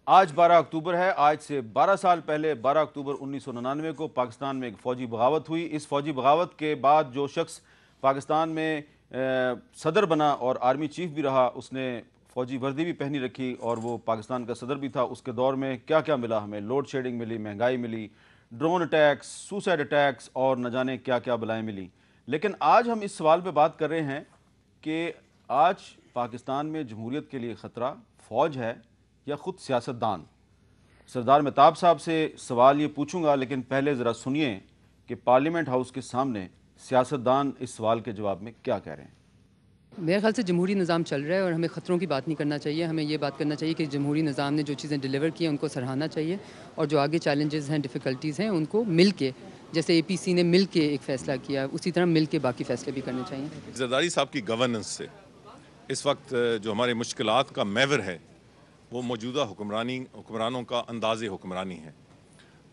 آج 12 اکتوبر ہے۔ آج سے 12 سال پہلے 12 اکتوبر 1999 کو پاکستان میں ایک فوجی بغاوت ہوئی۔ اس فوجی بغاوت کے بعد جو شخص پاکستان میں صدر بنا اور آرمی چیف بھی رہا، اس نے فوجی وردی بھی پہنی رکھی اور وہ پاکستان کا صدر بھی تھا۔ اس کے دور میں کیا کیا ملا ہمیں، لوڈ شیڈنگ ملی، مہنگائی ملی، ڈرون اٹیکس، سوسائڈ اٹیکس اور نہ جانے کیا کیا بلائیں ملی۔ لیکن آج ہم اس سوال پہ بات کر رہے ہیں کہ آج پاکستان میں جمہوریت کے لیے خطرہ فوج ہے یا خود سیاستدان۔ سردار مہتاب صاحب سے سوال یہ پوچھوں گا، لیکن پہلے ذرا سنیے کہ پارلیمنٹ ہاؤس کے سامنے سیاستدان اس سوال کے جواب میں کیا کہہ رہے ہیں۔ میرے خیال سے جمہوری نظام چل رہا ہے اور ہمیں خطروں کی بات نہیں کرنا چاہیے، ہمیں یہ بات کرنا چاہیے کہ جمہوری نظام نے جو چیزیں ڈیلیور کی ہیں ان کو سراہنا چاہیے، اور جو آگے چیلنجز ہیں، ڈیفیکلٹیز ہیں، ان کو مل کے، جیسے اے پی سی نے مل کے ایک فیصلہ کیا، اسی طرح مل کے باقی فیصلے بھی کرنے چاہیے۔ زرداری صاحب کی گورننس سے اس وقت جو ہمارے مشکلات کا محور ہے وہ موجودہ حکمرانوں کا انداز حکمرانی ہے۔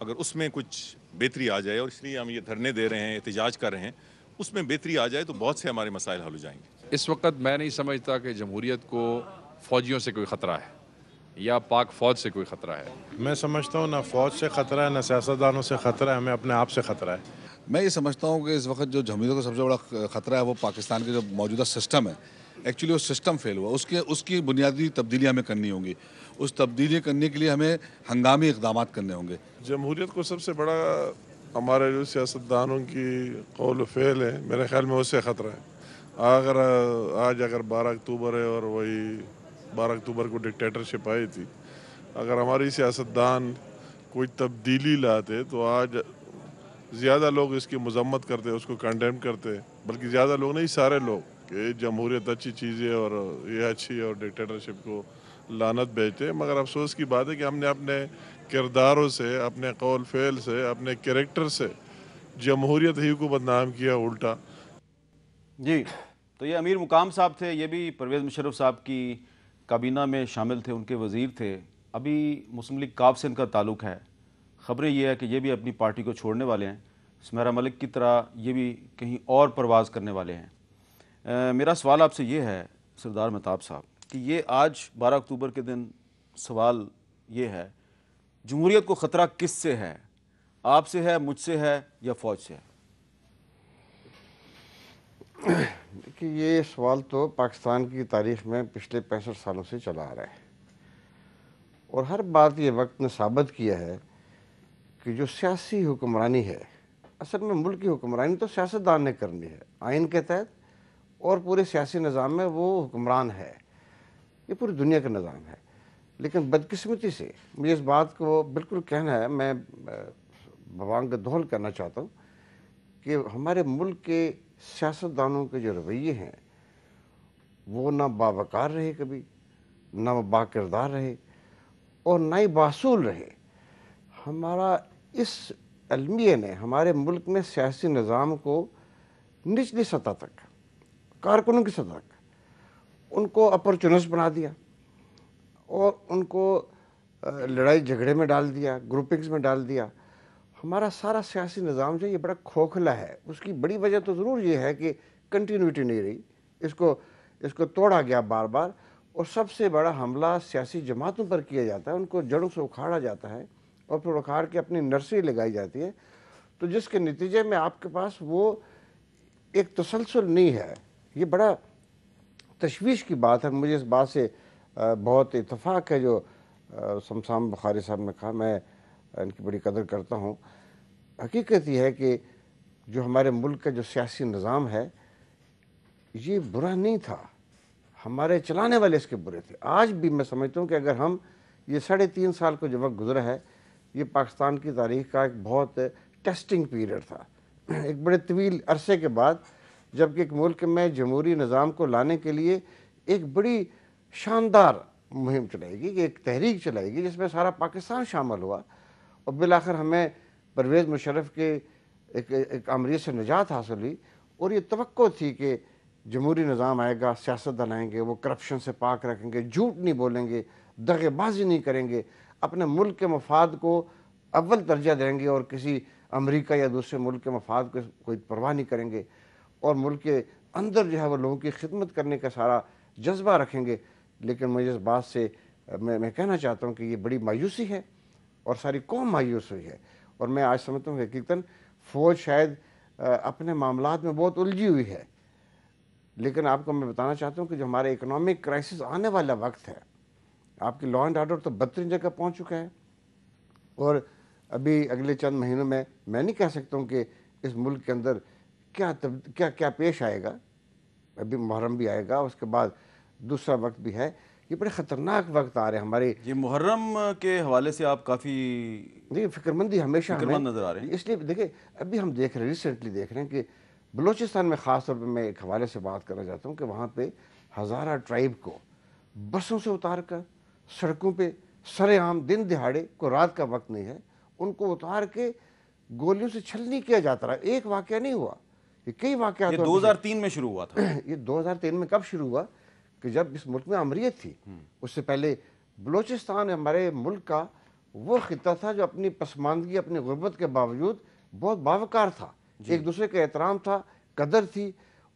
اگر اس میں کچھ بہتری آ جائے، اور اس لیے ہم یہ دھرنے دے رہے ہیں، احتجاج کر رہے ہیں، اس میں بہتری آ جائے تو بہت سے ہمارے مسائل حل ہو جائیں گے۔ اس وقت میں نہیں سمجھتا کہ جمہوریت کو فوجیوں سے کوئی خطرہ ہے یا پاک فوج سے کوئی خطرہ ہے۔ میں سمجھتا ہوں نہ فوج سے خطرہ ہے، نہ سیاستدانوں سے خطرہ ہے، ہمیں اپنے آپ سے خطرہ ہے۔ میں یہ سمجھتا ہوں کہ اس وقت جو جمہوریت کا سب سے بڑا خطرہ ہے وہ پاکستان کے جو موجودہ سسٹم ہے، ایکچولی وہ سسٹم فیل ہوا، اس کی بنیادی تبدیلیاں ہمیں کرنی ہوں گی۔ اس تبدیلی کرنے کے لیے ہمیں ہنگامی اقدامات کرنے ہوں گے۔ جمہوریت کو سب سے بڑا ہمارے جو سیاستدانوں کی قول و فعل ہے، میرے خیال میں اس سے خطرہ ہے۔ اگر 12 اکتوبر ہے اور وہی 12 اکتوبر کو ڈکٹیٹرشپ آئی تھی، اگر ہماری سیاستدان کوئی تبدیلی لاتے تو آج زیادہ لوگ اس کی مذمت کرتے، اس کو کنڈیم کرتے، بلکہ زیادہ لوگ نہیں، سارے لوگ، کہ جمہوریت اچھی چیز ہے اور یہ اچھی ہے اور ڈکٹیٹرشپ کو لعنت بھیجتے۔ مگر افسوس کی بات ہے کہ ہم نے اپنے کرداروں سے، اپنے قول فعل سے، اپنے کریکٹر سے جمہوریت ہی کو بدنام کیا الٹا۔ جی، تو یہ امیر مقام صاحب تھے، یہ بھی پرویز مشرف صاحب کی کابینہ میں شامل تھے، ان کے وزیر تھے۔ ابھی مسلم لیگ کاف سے ان کا تعلق ہے۔ خبریں یہ ہے کہ یہ بھی اپنی پارٹی کو چھوڑنے والے ہیں، سمیرہ ملک کی طرح یہ بھی کہیں اور پرواز کرنے والے ہیں۔ میرا سوال آپ سے یہ ہے سردار مہتاب صاحب کہ یہ آج 12 اکتوبر کے دن سوال یہ ہے، جمہوریت کو خطرہ کس سے ہے؟ آپ سے ہے، مجھ سے ہے یا فوج سے ہے؟ کہ یہ سوال تو پاکستان کی تاریخ میں پچھلے 65 سالوں سے چلا آ رہا ہے، اور ہر بات یہ وقت نے ثابت کیا ہے کہ جو سیاسی حکمرانی ہے، اصل میں ملک کی حکمرانی تو سیاستدان نے کرنی ہے آئین کے تحت، اور پورے سیاسی نظام میں وہ حکمران ہے، یہ پوری دنیا کا نظام ہے۔ لیکن بدقسمتی سے مجھے اس بات کو بالکل کہنا ہے، میں بوانگ دہل کرنا چاہتا ہوں کہ ہمارے ملک کے سیاستدانوں کے جو رویے ہیں وہ نہ باوقار رہے، کبھی نہ وہ با کردار رہے اور نہ ہی باصول رہے۔ ہمارا اس المیہ نے ہمارے ملک میں سیاسی نظام کو نچلی سطح تک، کارکنوں کی سطح تک، ان کو اپرچونسٹ بنا دیا اور ان کو لڑائی جھگڑے میں ڈال دیا، گروپنگز میں ڈال دیا۔ ہمارا سارا سیاسی نظام جو یہ بڑا کھوکھلا ہے۔ اس کی بڑی وجہ تو ضرور یہ ہے کہ کنٹینیوٹی نہیں رہی، اس کو توڑا گیا بار بار، اور سب سے بڑا حملہ سیاسی جماعتوں پر کیا جاتا ہے، ان کو جڑوں سے اکھاڑا جاتا ہے اور پھر اکھاڑ کے اپنی نرسری لگائی جاتی ہے، تو جس کے نتیجے میں آپ کے پاس وہ ایک تسلسل نہیں ہے۔ یہ بڑا تشویش کی بات ہے۔ مجھے اس بات سے بہت اتفاق ہے جو سمسام بخاری صاحب نے کہا، میں ان کی بڑی قدر کرتا ہوں۔ حقیقت یہ ہے کہ جو ہمارے ملک کا جو سیاسی نظام ہے یہ برا نہیں تھا، ہمارے چلانے والے اس کے برے تھے۔ آج بھی میں سمجھتا ہوں کہ اگر ہم یہ 3.5 سال کو جو وقت گزرا ہے، یہ پاکستان کی تاریخ کا ایک بہت ٹیسٹنگ پیریڈ تھا، ایک بڑے طویل عرصے کے بعد، جبکہ ایک ملک میں جمہوری نظام کو لانے کے لیے ایک بڑی شاندار مہم چلائے گی، ایک تحریک چلائے گی جس میں سارا پاکستان شامل ہوا، اور بالآخر ہمیں پرویز مشرف کے ایک عملیے سے نجات حاصل ہوئی، اور یہ توقع تھی کہ جمہوری نظام آئے گا، سیاستدان آئیں گے، وہ کرپشن سے پاک رکھیں گے، جھوٹ نہیں بولیں گے، دغے بازی نہیں کریں گے، اپنے ملک کے مفاد کو اول درجہ دیں گے اور کسی امریکہ یا دوسرے ملک کے مفاد کو کوئی پرواہ نہیں کریں گے، اور ملک کے اندر جو ہے وہ لوگوں کی خدمت کرنے کا سارا جذبہ رکھیں گے. لیکن مجھے اس بات سے میں کہنا چاہتا ہوں کہ یہ بڑی مایوسی ہے اور ساری قوم مایوس ہوئی ہے. اور میں آج سمجھتا ہوں کہ حقیقتاً فوج شاید اپنے معاملات میں بہت الجھی ہوئی ہے. لیکن آپ کو میں بتانا چاہتا ہوں کہ جو ہمارے اکنامک کرائسس آنے والا وقت ہے, آپ کی لا اینڈ آرڈر تو بدترین جگہ پہنچ چکا ہے. اور ابھی اگلے چند مہینوں میں نہیں کہہ سکتا ہوں کہ اس ملک کے اندر کیا پیش آئے گا. ابھی محرم بھی آئے گا, اس کے بعد دوسرا وقت بھی ہے. یہ بڑے خطرناک وقت آ رہے ہیں ہمارے. یہ محرم کے حوالے سے آپ کافی فکر مندی ہمیشہ فکرمند نظر آ رہے ہیں. اس لیے دیکھیں ابھی ہم دیکھ رہے ہیں, ریسنٹلی دیکھ رہے ہیں کہ بلوچستان میں خاص طور پہ میں ایک حوالے سے بات کرنا چاہتا ہوں کہ وہاں پہ ہزارہ ٹرائب کو بسوں سے اتار کر سڑکوں پہ سر عام دن دہاڑے, کو رات کا وقت نہیں ہے, ان کو اتار کے گولیوں سے چھلنی کیا جاتا رہا. ایک واقعہ نہیں ہوا, یہ کئی واقعات. یہ 2003 میں شروع ہوا تھا. یہ 2003 میں کب شروع ہوا کہ جب اس ملک میں امریت تھی. اس سے پہلے بلوچستان ہمارے ملک کا وہ خطہ تھا جو اپنی پسماندگی, اپنی غربت کے باوجود بہت باوقار تھا. ایک دوسرے کا احترام تھا, قدر تھی,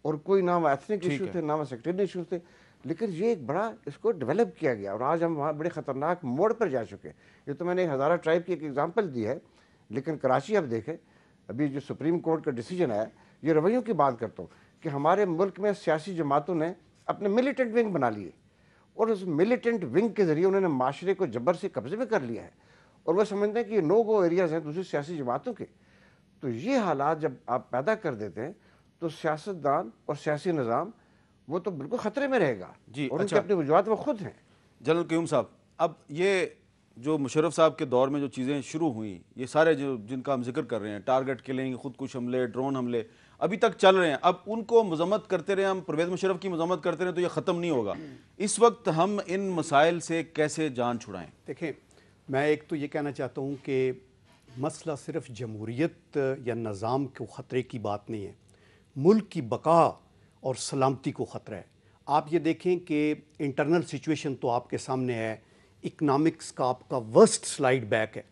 اور کوئی نہ وہ ایتھنک ایشو تھے نہ وہ سیکٹرین ایشو تھے. لیکن یہ ایک بڑا اس کو ڈیولپ کیا گیا اور آج ہم وہاں بڑے خطرناک موڑ پر جا چکے. یہ تو میں نے ہزارہ ٹرائب کی ایک ایگزامپل دی ہے, لیکن کراچی اب دیکھیں, ابھی جو سپریم کورٹ کا ڈیسیجن آیا, یہ رویوں کی بات کرتا ہوں کہ ہمارے ملک میں سیاسی جماعتوں نے اپنے ملیٹنٹ ونگ بنا لیے, اور اس ملیٹنٹ ونگ کے ذریعے انہوں نے معاشرے کو جبر سے قبضے میں کر لیا ہے, اور وہ سمجھتے ہیں کہ یہ نو گو ایریاز ہیں دوسری سیاسی جماعتوں کے. تو یہ حالات جب آپ پیدا کر دیتے ہیں تو سیاستدان اور سیاسی نظام وہ تو بالکل خطرے میں رہے گا. اور ان کی اپنی وجوہات وہ خود ہیں. جنرل قیوم صاحب, اب یہ جو مشرف صاحب کے دور میں جو چیزیں شروع ہوئیں, یہ سارے جن کا ہم ذکر کر رہے ہیں, ٹارگٹ کلنگ, خودکش حملے, ڈرون حملے, ابھی تک چل رہے ہیں. اب ان کو مذمت کرتے رہے ہم, پرویز مشرف کی مذمت کرتے رہے, تو یہ ختم نہیں ہوگا. اس وقت ہم ان مسائل سے کیسے جان چھڑائیں؟ دیکھیں, میں ایک تو یہ کہنا چاہتا ہوں کہ مسئلہ صرف جمہوریت یا نظام کو خطرے کی بات نہیں ہے, ملک کی بقا اور سلامتی کو خطرہ ہے. آپ یہ دیکھیں کہ انٹرنل سچویشن تو آپ کے سامنے ہے, اکنامکس کا آپ کا ورسٹ سلائیڈ بیک ہے,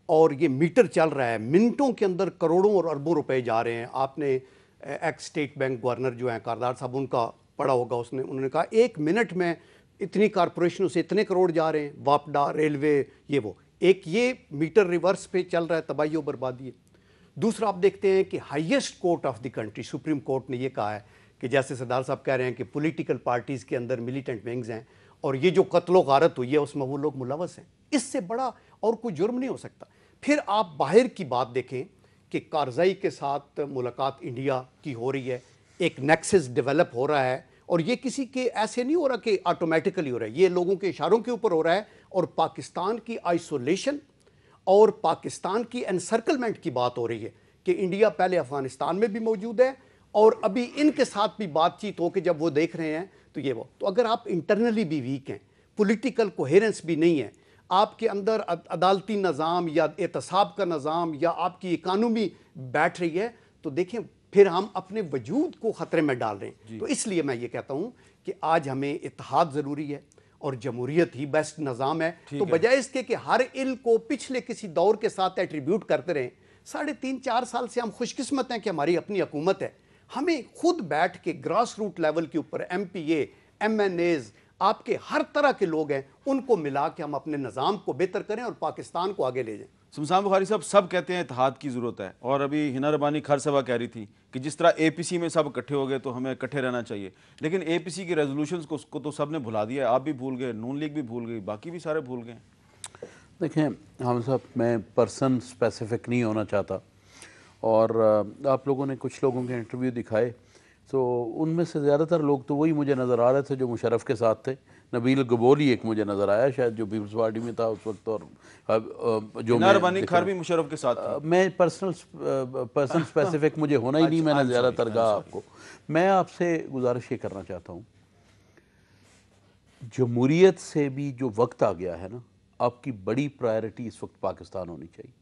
اور یہ میٹر چل رہا ہے, منٹوں کے اندر کروڑوں اور اربوں روپے جا رہے ہیں. آپ نے ایکس اسٹیٹ بینک گورنر جو ہیں کاردار صاحب, ان کا پڑھا ہوگا, انہوں نے کہا 1 منٹ میں اتنی کارپوریشنوں سے اتنے کروڑ جا رہے ہیں, واپڈا, ریلوے, یہ وہ. ایک یہ میٹر ریورس پہ چل رہا ہے, تباہی و بربادی ہے. دوسرا آپ دیکھتے ہیں کہ highest court of the country supreme court نے یہ کہا ہے کہ جیسے سردار صاحب کہہ رہے ہیں کہ پولیٹیکل پارٹیز کے اندر ملیٹنٹ ونگز ہیں, اور یہ جو قتل و غارت ہوئی ہے اس میں وہ لوگ ملوث ہیں. اس سے بڑا اور کوئی جرم نہیں ہو سکتا. پھر آپ باہر کی بات دیکھیں کہ کارزائی کے ساتھ ملاقات انڈیا کی ہو رہی ہے, ایک نیکسس ڈیولپ ہو رہا ہے, اور یہ کسی کے ایسے نہیں ہو رہا کہ آٹومیٹیکلی ہو رہا ہے, یہ لوگوں کے اشاروں کے اوپر ہو رہا ہے. اور پاکستان کی آئسولیشن اور پاکستان کی انسرکلمنٹ کی بات ہو رہی ہے کہ انڈیا پہلے افغانستان میں بھی موجود ہے, اور ابھی ان کے ساتھ بھی بات چیت ہو کہ جب وہ دیکھ رہے ہیں تو یہ وہ. تو اگر آپ انٹرنلی بھی ویک ہیں, پولیٹیکل کوہیرنس بھی نہیں ہے, آپ کے اندر عدالتی نظام یا احتساب کا نظام یا آپ کی اکانومی بیٹھ رہی ہے, تو دیکھیں پھر ہم اپنے وجود کو خطرے میں ڈال رہے ہیں. تو اس لیے میں یہ کہتا ہوں کہ آج ہمیں اتحاد ضروری ہے, اور جمہوریت ہی بیسٹ نظام ہے. تو بجائے اس کے کہ ہر علم کو پچھلے کسی دور کے ساتھ ایٹریبیوٹ کرتے رہیں, 3.5-4 سال سے ہم خوش قسمت ہیں کہ ہماری اپنی حکومت ہے. ہمیں خود بیٹھ کے گراس روٹ لیول کے اوپر ایم پی اے, ایم این ایز, آپ کے ہر طرح کے لوگ ہیں, ان کو ملا کے ہم اپنے نظام کو بہتر کریں اور پاکستان کو آگے لے جائیں. سمسان بخاری صاحب, سب کہتے ہیں اتحاد کی ضرورت ہے, اور ابھی ہنا ربانی کھر صبح کہہ رہی تھی کہ جس طرح اے پی سی میں سب اکٹھے ہو گئے تو ہمیں اکٹھے رہنا چاہیے, لیکن اے پی سی کی ریزولوشنز کو تو سب نے بھلا دیا ہے. آپ بھی بھول گئے, نون لیگ بھی بھول گئی, باقی بھی سارے بھول گئے. دیکھیں حامد صاحب, میں پرسن اسپیسیفک نہیں ہونا چاہتا, اور آپ لوگوں نے کچھ لوگوں کے انٹرویو دکھائے, تو ان میں سے زیادہ تر لوگ تو وہی مجھے نظر آ رہے تھے جو مشرف کے ساتھ تھے. نبیل گبولی ایک مجھے نظر آیا شاید, جو پیپلز پارٹی میں تھا اس وقت, اور جو ہنا ربانی کھر بھی مشرف کے ساتھ تھی. میں پرسن اسپیسیفک مجھے ہونا ہی نہیں, میں نے زیادہ تر کہا آپ کو. میں آپ سے گزارش یہ کرنا چاہتا ہوں, جمہوریت سے بھی جو وقت آ گیا ہے نا, آپ کی بڑی پرائرٹی اس وقت پاکستان ہونی چاہیے,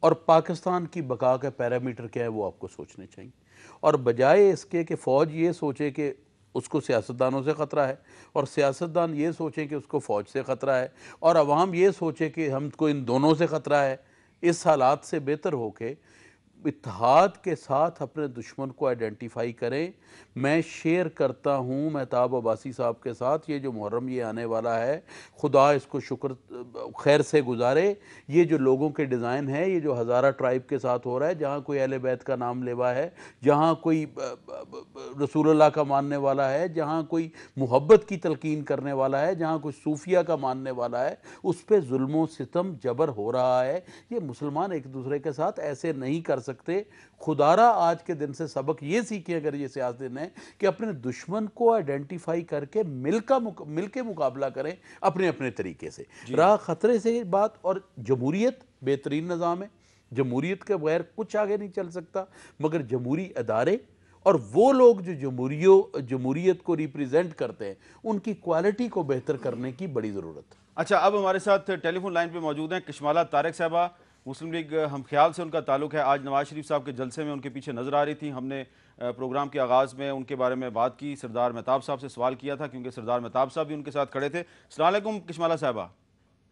اور پاکستان کی بقا کا پیرامیٹر کیا ہے وہ آپ کو سوچنے چاہیے. اور بجائے اس کے کہ فوج یہ سوچے کہ اس کو سیاستدانوں سے خطرہ ہے, اور سیاستدان یہ سوچیں کہ اس کو فوج سے خطرہ ہے, اور عوام یہ سوچے کہ ہم کو ان دونوں سے خطرہ ہے, اس حالات سے بہتر ہو کے اتحاد کے ساتھ اپنے دشمن کو آئیڈینٹیفائی کریں. میں شیئر کرتا ہوں مہتاب عباسی صاحب کے ساتھ، یہ جو محرم یہ آنے والا ہے خدا اس کو شکر خیر سے گزارے. یہ جو لوگوں کے ڈیزائن ہے، یہ جو ہزارہ ٹرائب کے ساتھ ہو رہا ہے، جہاں کوئی اہل بیت کا نام لیوا ہے، جہاں کوئی رسول اللہ کا ماننے والا ہے، جہاں کوئی محبت کی تلقین کرنے والا ہے، جہاں کوئی صوفیہ کا ماننے والا ہے، اس پہ ظلم و ستم جبر ہو رہا ہے. یہ مسلمان ایک دوسرے کے ساتھ ایسے نہیں کر سکتے. خدارہ آج کے دن سے سبق یہ سیکھیں اگر یہ سیاست دن ہے کہ اپنے دشمن کو آئیڈینٹیفائی کر کے مل کے مقابلہ کریں اپنے اپنے طریقے سے. رہا خطرے سے بات، اور جمہوریت بہترین نظام ہے، جمہوریت کے بغیر کچھ آگے نہیں چل سکتا، مگر جمہوری ادارے اور وہ لوگ جو جمہوریت کو ریپریزنٹ کرتے ہیں ان کی کوالٹی کو بہتر کرنے کی بڑی ضرورت ہے. اچھا، اب ہمارے ساتھ ٹیلی فون لائن پہ موجود ہیں کشمالہ طارق صاحبہ. مسلم لیگ ہم خیال سے ان کا تعلق ہے. آج نواز شریف صاحب کے جلسے میں ان کے پیچھے نظر آ رہی تھی. ہم نے پروگرام کے آغاز میں ان کے بارے میں بات کی، سردار مہتاب صاحب سے سوال کیا تھا کیونکہ سردار مہتاب صاحب بھی ان کے ساتھ کھڑے تھے. السلام علیکم کشمالہ صاحبہ.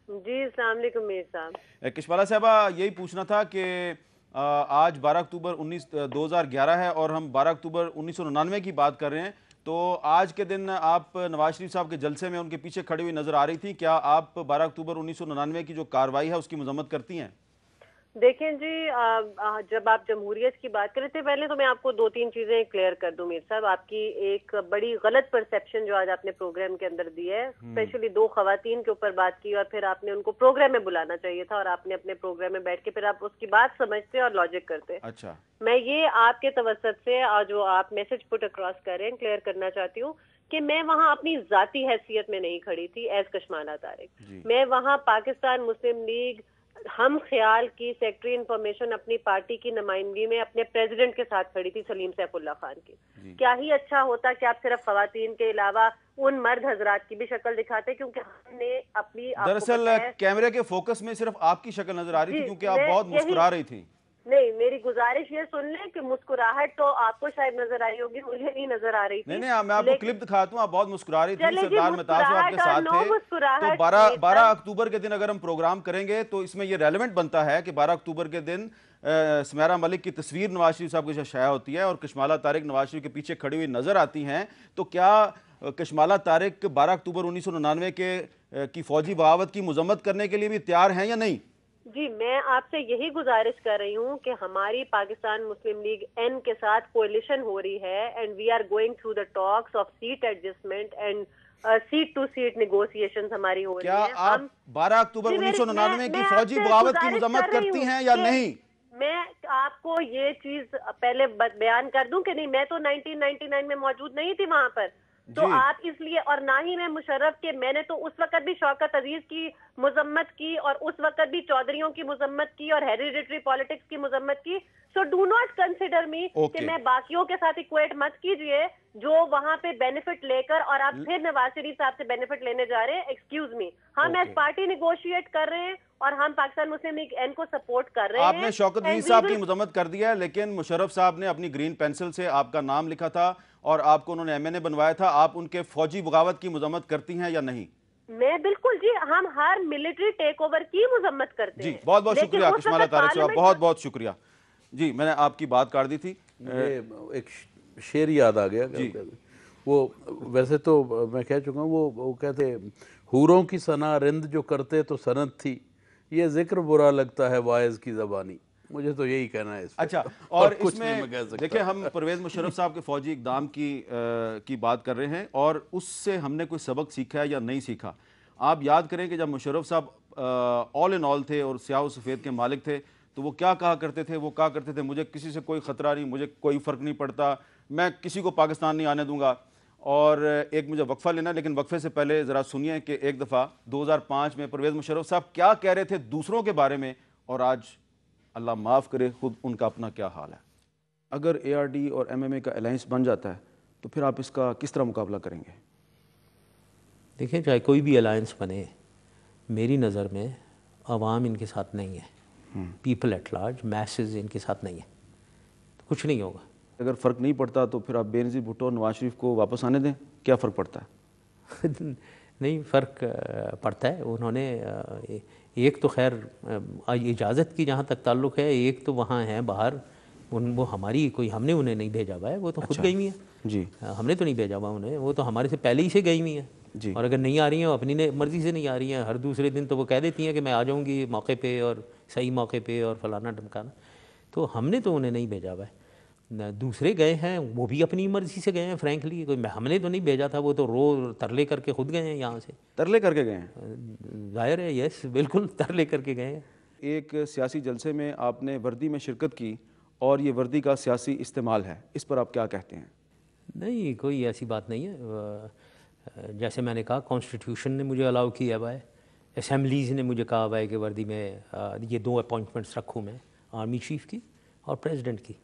جی السلام علیکم میر صاحب. کشمالہ صاحبہ، یہی پوچھنا تھا کہ آج 12 اکتوبر 2011 ہے اور ہم 12 اکتوبر 1999 کی بات کر رہے ہیں. تو آج کے دن آپ نواز شریف صاحب کے جلسے میں ان کے پیچھے کھڑی ہوئی نظر آ رہی تھی. کیا آپ 12 اکتوبر 1999 کی جو کارروائی ہے اس کی مذمت کرتی ہیں؟ دیکھیں جی، جب آپ جمہوریت کی بات کرتے تھے، پہلے تو میں آپ کو دو تین چیزیں کلیئر کر دوں میر صاحب. آپ کی ایک بڑی غلط پرسیپشن جو آج آپ نے پروگرام کے اندر دی ہے، اسپیشلی دو خواتین کے اوپر بات کی اور پھر آپ نے ان کو پروگرام میں بلانا چاہیے تھا اور آپ نے اپنے پروگرام میں بیٹھ کے پھر آپ اس کی بات سمجھتے اور لاجک کرتے. اچھا، میں یہ آپ کے توسط سے جو آپ میسج پٹ اکراس کر رہے ہیں کلیئر کرنا چاہتی ہوں کہ میں وہاں اپنی ذاتی حیثیت میں نہیں کھڑی تھی ایز کشمالہ طارق. میں وہاں پاکستان مسلم لیگ ہم خیال کی سیکٹری انفارمیشن اپنی پارٹی کی نمائندگی میں اپنے پریزیڈنٹ کے ساتھ کھڑی تھی، سلیم سیف اللہ خان کی. کیا ہی اچھا ہوتا کہ آپ صرف خواتین کے علاوہ ان مرد حضرات کی بھی شکل دکھاتے، کیونکہ ہم نے اپنی دراصل کیمرے کے فوکس میں صرف آپ کی شکل نظر آ رہی تھی کیونکہ آپ بہت مسکرا رہی تھی. نہیں، میری گزارش یہ سن لیں کہ مسکراہٹ تو آپ کو شاید نظر آئی ہوگی، مجھے نہیں نظر آ رہی تھی. نہیں، میں آپ کو کلپ دکھاتا ہوں. آپ بہت مسکرا رہی تھی، سردار مہتاب صاحب آپ کے ساتھ تھے. تو 12 اکتوبر کے دن اگر ہم پروگرام کریں گے تو اس میں یہ ریلیونٹ بنتا ہے کہ 12 اکتوبر کے دن سمیرہ ملک کی تصویر نواز شریف صاحب کی شائع ہوتی ہے اور کشمالہ طارق نواز شریف کے پیچھے کھڑی ہوئی نظر آتی ہیں. تو کیا کشمالہ طارق 12 اکتوبر 1999 کی فوجی بغاوت کی مذمت کرنے کے لیے بھی تیار ہیں یا نہیں؟ جی، میں آپ سے یہی گزارش کر رہی ہوں کہ ہماری پاکستان مسلم لیگ این کے ساتھ کولیشن ہو رہی ہے and we are going through the talks of seat adjustment and seat to seat negotiations ہماری ہو رہی ہیں. کیا آپ 12 اکتوبر 1999 کی فوجی بغاوت کی مذمت کرتی ہیں یا نہیں؟ میں آپ کو یہ چیز پہلے بیان کر دوں کہ نہیں، میں تو 1999 میں موجود نہیں تھی وہاں پر. تو آپ اس لیے، اور نہ ہی میں مشرف کے، میں نے تو اس وقت بھی شوکت عزیز کی مذمت کی اور اس وقت بھی چودھریوں کی مذمت کی اور ہیریڈیٹری پالیٹکس کی مذمت کی. So do not consider me کہ میں باقیوں کے ساتھ اکویٹ مت کیجئے جو وہاں پہ بینیفٹ لے کر اور آپ پھر نواز شریف صاحب سے بینیفٹ لینے جا رہے ہیں. ایکسکیوز می، ہم ایز پارٹی نیگوشیٹ کر رہے ہیں اور ہم پاکستان مسلم لیگ این کو سپورٹ کر رہے ہیں. آپ نے شوکت عزیز صاحب کی مذمت کر دیا ہے، لیکن مشرف صاحب نے اپنی گرین پینسل سے آپ کا نام لکھا تھا اور آپ کو انہوں نے ایم این اے بنوایا تھا. آپ ان کے فوجی بغاوت کی مذمت کرتی ہیں یا نہیں؟ میں بالکل جی، ہم ہر ملٹری ٹیک اوور کی مذمت کرتے ہیں. جی، بہت بہت شکریہ کشمالہ طارق صاحب، بہت بہت شکریہ. جی، میں نے آپ کی بات کاٹ دی تھی. ایک شعر یاد آ گیا. وہ ویسے تو میں کہہ چکا ہوں، وہ کہتے حوروں کی ثنا رند جو کرتے تو سند تھی، یہ ذکر برا لگتا ہے واعظ کی زبانی. مجھے تو یہی کہنا ہے. اچھا، اور اس میں دیکھیں ہم پرویز مشرف صاحب کے فوجی اقدام کی بات کر رہے ہیں اور اس سے ہم نے کوئی سبق سیکھا ہے یا نہیں سیکھا. آپ یاد کریں کہ جب مشرف صاحب آل ان آل تھے اور سیاہ و سفید کے مالک تھے تو وہ کیا کہا کرتے تھے؟ وہ کہا کرتے تھے مجھے کسی سے کوئی خطرہ نہیں، مجھے کوئی فرق نہیں پڑتا، میں کسی کو پاکستان نہیں آنے دوں گا. اور ایک مجھے وقفہ لینا، لیکن وقفے سے پہلے ذرا سنیے کہ ایک دفعہ 2005 میں پرویز مشرف صاحب کیا کہہ رہے تھے دوسروں کے بارے میں اور آج اللہ معاف کرے خود ان کا اپنا کیا حال ہے. اگر اے آر ڈی اور ایم ایم اے کا الائنس بن جاتا ہے تو پھر آپ اس کا کس طرح مقابلہ کریں گے؟ دیکھیں، چاہے کوئی بھی الائنس بنے، میری نظر میں عوام ان کے ساتھ نہیں ہے، پیپل ایٹ لارج، میسز ان کے ساتھ نہیں ہے، کچھ نہیں ہوگا. اگر فرق نہیں پڑتا تو پھر آپ بے نظیر بھٹو اور نواز شریف کو واپس آنے دیں. کیا فرق پڑتا ہے؟ نہیں، فرق پڑتا ہے. انہوں نے ایک تو خیر اجازت کی جہاں تک تعلق ہے، ایک تو وہاں ہیں باہر وہ ہماری کوئی ہم نے انہیں نہیں بھیجا ہوا ہے, وہ تو خود گئی ہوئی ہیں جی, ہم نے تو نہیں بھیجا ہوا انہیں, وہ تو ہمارے سے پہلے ہی سے گئی ہوئی ہیں جی. اور اگر نہیں آ رہی ہیں اپنی مرضی سے نہیں آ رہی ہیں, ہر دوسرے دن تو وہ کہہ دیتی ہیں کہ میں آ جاؤں گی موقع پہ اور صحیح موقع پہ اور فلانا ڈھمکانا, تو ہم نے تو انہیں نہیں بھیجا ہوا ہے. دوسرے گئے ہیں وہ بھی اپنی مرضی سے گئے ہیں, فرینکلی کوئی ہم نے تو نہیں بھیجا تھا, وہ تو ترلے کر کے خود گئے ہیں یہاں سے. ترلے کر کے گئے ہیں؟ ظاہر ہے, یس بالکل ترلے کر کے گئے ہیں. ایک سیاسی جلسے میں آپ نے وردی میں شرکت کی اور یہ وردی کا سیاسی استعمال ہے, اس پر آپ کیا کہتے ہیں؟ نہیں, کوئی ایسی بات نہیں ہے. جیسے میں نے کہا کانسٹیٹیوشن نے مجھے الاؤ کیا ہوا ہے, اسمبلیز نے مجھے کہا ہوا ہے کہ وردی میں یہ 2 اپوائنٹمنٹس رکھوں میں, آرمی چیف کی اور پریزیڈنٹ کی.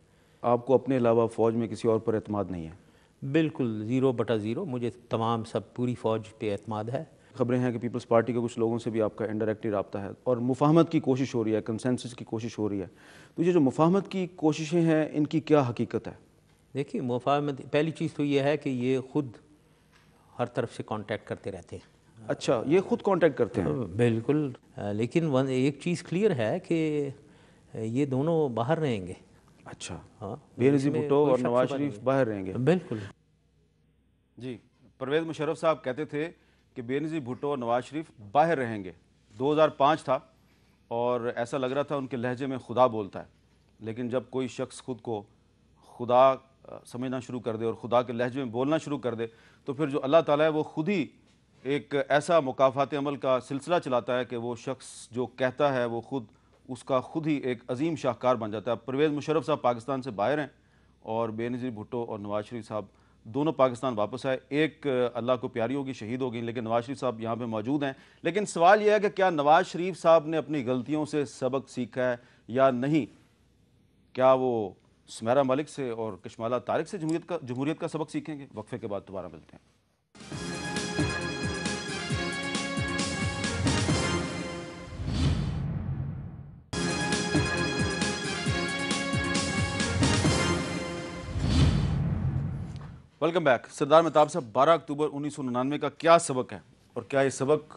آپ کو اپنے علاوہ فوج میں کسی اور پر اعتماد نہیں ہے؟ بالکل 0/0, مجھے تمام سب پوری فوج پہ اعتماد ہے. خبریں ہیں کہ پیپلز پارٹی کے کچھ لوگوں سے بھی آپ کا انڈائریکٹلی رابطہ ہے اور مفاہمت کی کوشش ہو رہی ہے, کنسنسس کی کوشش ہو رہی ہے, تو یہ جو مفاہمت کی کوششیں ہیں ان کی کیا حقیقت ہے؟ دیکھیے مفاہمت, پہلی چیز تو یہ ہے کہ یہ خود ہر طرف سے کانٹیکٹ کرتے رہتے ہیں. اچھا, یہ خود کانٹیکٹ کرتے ہیں؟ بالکل, لیکن ایک چیز کلیئر ہے کہ یہ دونوں باہر رہیں گے. اچھا, ہاں, بے نظیر بھٹو اور نواز شریف باہر رہیں گے؟ بالکل. جی, پرویز مشرف صاحب کہتے تھے کہ بے نظیر بھٹو اور نواز شریف باہر رہیں گے. 2005 تھا اور ایسا لگ رہا تھا ان کے لہجے میں خدا بولتا ہے, لیکن جب کوئی شخص خود کو خدا سمجھنا شروع کر دے اور خدا کے لہجے میں بولنا شروع کر دے تو پھر جو اللہ تعالیٰ ہے وہ خود ہی ایک ایسا مکافات عمل کا سلسلہ چلاتا ہے کہ وہ شخص جو کہتا ہے وہ خود اس کا خود ہی ایک عظیم شاہکار بن جاتا ہے. پرویز مشرف صاحب پاکستان سے باہر ہیں اور بے نظیر بھٹو اور نواز شریف صاحب دونوں پاکستان واپس آئے. ایک اللہ کو پیاری ہوگی, شہید ہوگی, لیکن نواز شریف صاحب یہاں پہ موجود ہیں. لیکن سوال یہ ہے کہ کیا نواز شریف صاحب نے اپنی غلطیوں سے سبق سیکھا ہے یا نہیں؟ کیا وہ سمیرہ ملک سے اور کشمالہ طارق سے جمہوریت کا سبق سیکھیں گے؟ وقفے کے بعد دوبارہ ملتے ہیں. Welcome back. سردار مہتاب صاحب, 12 اکتوبر 1999 کا کیا سبق ہے اور کیا یہ سبق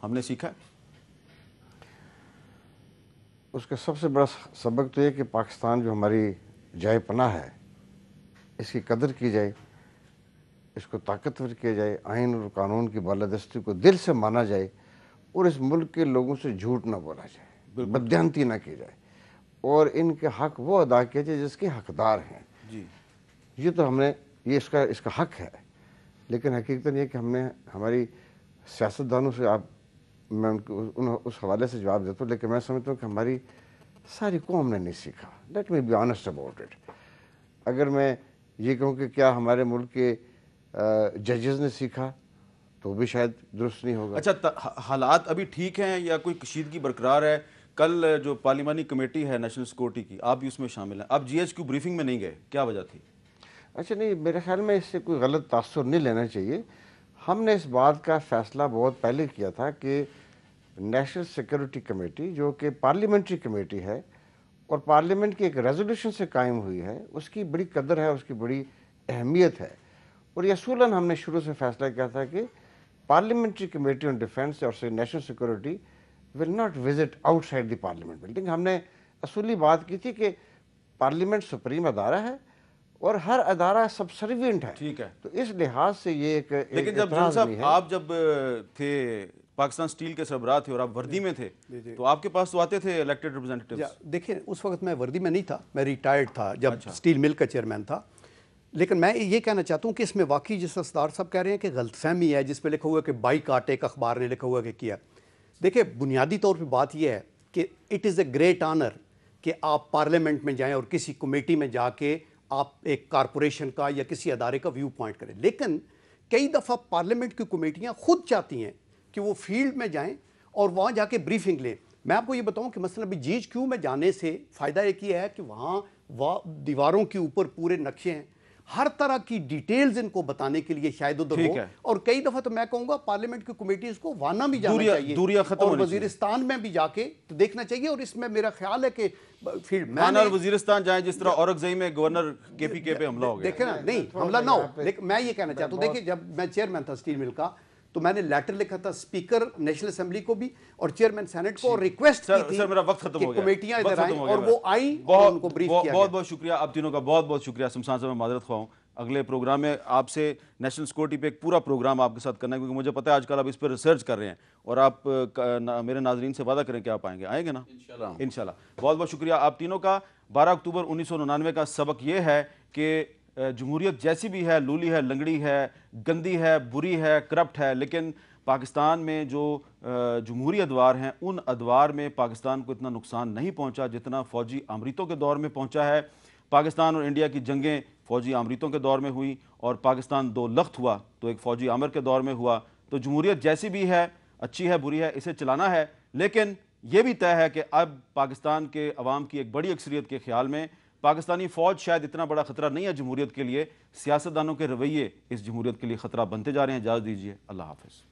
ہم نے سیکھا ہے؟ اس کا سب سے بڑا سبق تو یہ کہ پاکستان جو ہماری جائے پناہ ہے اس کی قدر کی جائے, اس کو طاقتور کیا جائے, آئین اور قانون کی بالادستی کو دل سے مانا جائے اور اس ملک کے لوگوں سے جھوٹ نہ بولا جائے, بددیانتی نہ کی جائے اور ان کے حق وہ ادا کیا جائے جس کے حقدار ہیں. جی, یہ تو ہم نے, یہ اس کا حق ہے. لیکن حقیقتاً یہ کہ ہم نے ہماری سیاستدانوں سے, میں اس حوالے سے جواب دیتا ہوں, لیکن میں سمجھتا ہوں کہ ہماری ساری قوم نے نہیں سیکھا. Let me be honest about it. اگر میں یہ کہوں کہ کیا ہمارے ملک کے ججز نے سیکھا تو بھی شاید درست نہیں ہوگا. اچھا, حالات ابھی ٹھیک ہیں یا کوئی کشیدگی برقرار ہے؟ کل جو پارلیمانی کمیٹی ہے نیشنل سیکورٹی کی, آپ بھی اس میں شامل ہیں, آپ GHQ بریفنگ میں نہیں گئے, کیا وجہ تھی؟ اچھا نہیں, میرے خیال میں اس سے کوئی غلط تاثر نہیں لینا چاہیے. ہم نے اس بات کا فیصلہ بہت پہلے کیا تھا کہ نیشنل سیکورٹی کمیٹی جو کہ پارلیمنٹری کمیٹی ہے اور پارلیمنٹ کی ایک ریزولوشن سے قائم ہوئی ہے, اس کی بڑی قدر ہے, اس کی بڑی اہمیت ہے. اور یہ اصولاً ہم نے شروع سے فیصلہ کیا تھا کہ پارلیمنٹری کمیٹی آن ڈیفینس اور national security will not visit out side the parliament building. ہم نے اصولی بات کی تھی کہ پارلیمنٹ سپریم ادارہ ہے اور ہر ادارہ سب سروینٹ ہے. ٹھیک ہے, تو اس لحاظ سے یہ ایک لیکن جب جن صاحب آپ جب تھے پاکستان سٹیل کے سربراہ تھے اور آپ وردی میں تھے تو آپ کے پاس تو آتے تھے الیکٹڈ ریپرزینٹیوز. دیکھیں اس وقت میں وردی میں نہیں تھا, میں ریٹائرڈ تھا جب سٹیل مل کا چیئرمین تھا. لیکن میں یہ کہنا چاہتا ہوں کہ اس میں واقعی جس سردار صاحب کہہ رہے ہیں کہ غلط فہمی ہے, جس پہ لکھا ہوا ہے کہ بائیکاٹ, ایک اخبار نے لکھا ہوا کہ کیا. دیکھیں بنیادی طور پہ بات یہ ہے کہ it is a great honour کہ آپ پارلیمنٹ میں جائیں اور کسی کمیٹی میں جا کے آپ ایک کارپوریشن کا یا کسی ادارے کا ویو پوائنٹ کریں. لیکن کئی دفعہ پارلیمنٹ کی کمیٹیاں خود چاہتی ہیں کہ وہ فیلڈ میں جائیں اور وہاں جا کے بریفنگ لیں. میں آپ کو یہ بتاؤں کہ مثلا ابھی GHQ میں جانے سے فائدہ ایک یہ ہے کہ وہاں دیواروں کے اوپر پورے نقشے ہیں, ہر طرح کی ڈیٹیلز ان کو بتانے کے لیے شاید ادھر ہو. اور کئی دفعہ تو میں کہوں گا پارلیمنٹ کی کمیٹیز کو وانا بھی جانا چاہیے اور وزیرستان میں بھی جا کے تو دیکھنا چاہیے. اور اس میں میرا خیال ہے کہ وانا اور وزیرستان جائیں جس طرح اورکزئی میں گورنر KPK پہ حملہ ہو گیا. دیکھیں نا, نہیں حملہ نہ ہو, لیکن میں یہ کہنا چاہتا ہوں, دیکھیں جب میں چیئرمین تھا سٹیل مل کا تو میں نے لیٹر لکھا تھا اسپیکر نیشنل اسمبلی کو بھی اور چیئرمین سینٹ کو، اور ریکویسٹ کی تھی سر میرا وقت ختم ہو کہ گیا، کمیٹیاں وقت ادھر ختم آئیں، ہو گیا اور میرا۔ وہ آئیں اور ان کو بریف کیا بہت گیا۔ بہت شکریہ آپ تینوں کا، بہت بہت شکریہ۔ شمشان صاحب میں معذرت خواہ ہوں، اگلے پروگرام میں آپ سے نیشنل سیکورٹی پہ ایک پورا پروگرام آپ کے ساتھ کرنا ہے، کیونکہ مجھے پتہ ہے آج کل آپ اس پہ ریسرچ کر رہے ہیں، اور آپ میرے ناظرین سے وعدہ کریں کہ آپ آئیں گے نا انشاءاللہ۔ بہت بہت شکریہ آپ تینوں کا۔ 12 اکتوبر 1999 کا سبق یہ ہے کہ جمہوریت جیسی بھی ہے، لولی ہے، لنگڑی ہے، گندی ہے، بری ہے، کرپٹ ہے، لیکن پاکستان میں جو جمہوری ادوار ہیں ان ادوار میں پاکستان کو اتنا نقصان نہیں پہنچا جتنا فوجی آمریتوں کے دور میں پہنچا ہے۔ پاکستان اور انڈیا کی جنگیں فوجی آمریتوں کے دور میں ہوئی، اور پاکستان دو لخت ہوا تو ایک فوجی آمر کے دور میں ہوا۔ تو جمہوریت جیسی بھی ہے، اچھی ہے بری ہے، اسے چلانا ہے، لیکن یہ بھی طے ہے کہ اب پاکستان کے عوام کی ایک بڑی اکثریت کے خیال میں پاکستانی فوج شاید اتنا بڑا خطرہ نہیں ہے جمہوریت کے لیے، سیاستدانوں کے رویے اس جمہوریت کے لیے خطرہ بنتے جا رہے ہیں۔ اجازت دیجیے، اللہ حافظ۔